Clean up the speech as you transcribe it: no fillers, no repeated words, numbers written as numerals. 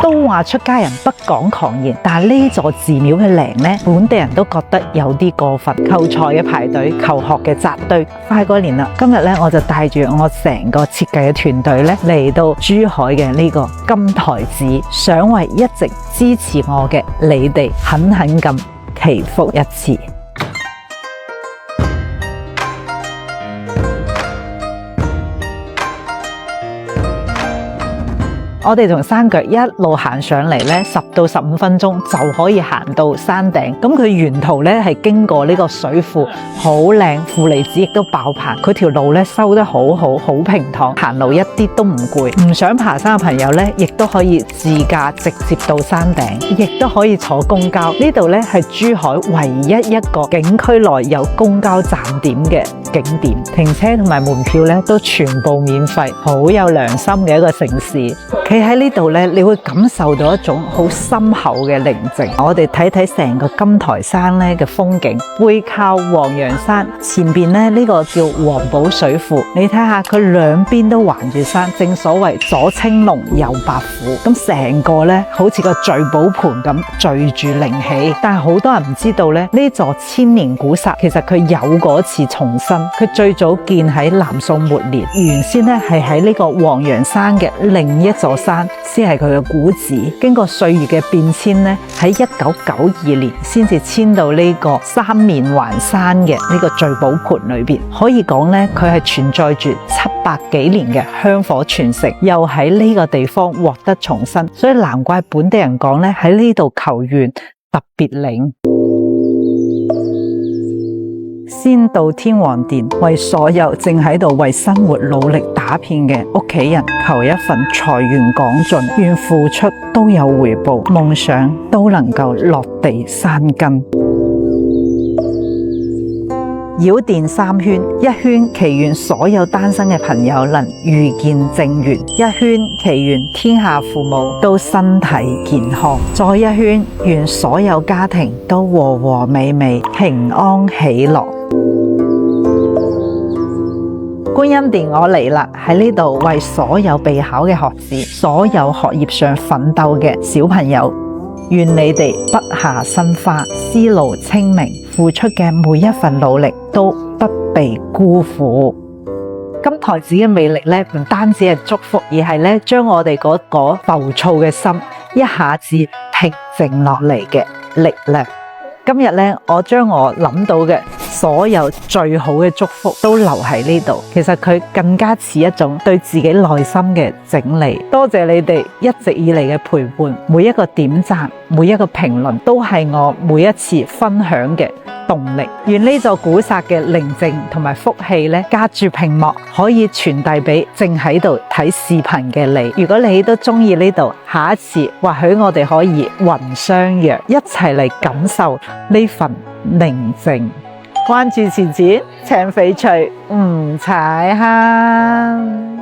都話出家人不講狂言，但係呢座寺廟嘅靈呢，本地人都覺得有啲過分。求財嘅排隊，求學嘅扎堆，快過年啦！今日呢，我就帶住我成個設計嘅團隊呢，嚟到珠海嘅呢個金台寺，想為一直支持我嘅你哋狠狠咁祈福一次。我哋從山腳一路行上嚟咧，10到15分鐘就可以行到山頂。咁佢沿途咧係經過呢個水庫，好靚，負離子亦都爆棚。佢條路咧修得好好，好平坦，行路一啲都唔攰。唔想爬山嘅朋友咧，亦都可以自駕直接到山頂，亦都可以坐公交。呢度咧係珠海唯一一個景區內有公交站點嘅景點，停車同埋門票咧都全部免費，好有良心嘅一個城市。企喺呢度咧，你會感受到一種好深厚嘅寧靜。我哋睇睇成個金台山咧嘅風景，背靠黃楊山，前邊咧呢個叫黃寶水庫。你睇下佢兩邊都環住山，正所謂左青龍右白虎，咁成個咧好似個聚寶盆咁聚住靈氣。但係好多人唔知道咧，呢座千年古剎其實佢有過一次重生。佢最早建喺南宋末年，原先咧係喺呢個黃楊山嘅另一座山先係佢嘅古寺，經過歲月嘅變遷咧，喺1992年先至遷到呢個三面環山嘅呢個聚寶盆裏邊。可以講咧，佢係存在住700幾年嘅香火傳承，又喺呢個地方獲得重生，所以難怪本地人講咧，喺呢度求願特別靈。先到天王殿，為所有正喺度為生活努力打拼嘅屋企人求一份財源廣進，願付出都有回報，夢想都能夠落地生根。繞殿3圈，一圈祈願所有單身嘅朋友能遇見正緣，一圈祈願天下父母都身體健康，再一圈願所有家庭都和和美美、平安喜樂。觀音殿我嚟啦，喺呢度為所有備考嘅學子，所有學業上奮鬥嘅小朋友，願你哋筆下生花，思路清明，付出嘅每一份努力都不被辜負。金台寺嘅魅力咧，唔單止係祝福，而係咧將我哋嗰個浮躁嘅心一下子平靜落嚟嘅力量。今日咧，我將我諗到嘅所有最好嘅祝福都留喺呢度。其實佢更加似一種對自己內心嘅整理。多謝你哋一直以嚟嘅陪伴，每一個點讚，每一個評論，都係我每一次分享嘅動力。願呢座古剎嘅寧靜同埋福氣咧，隔住屏幕可以傳遞俾正喺度睇視頻嘅你。如果你都中意呢度，下一次或許我哋可以雲相約，一齊嚟感受呢份寧靜。關注前展，請翡翠唔踩坑。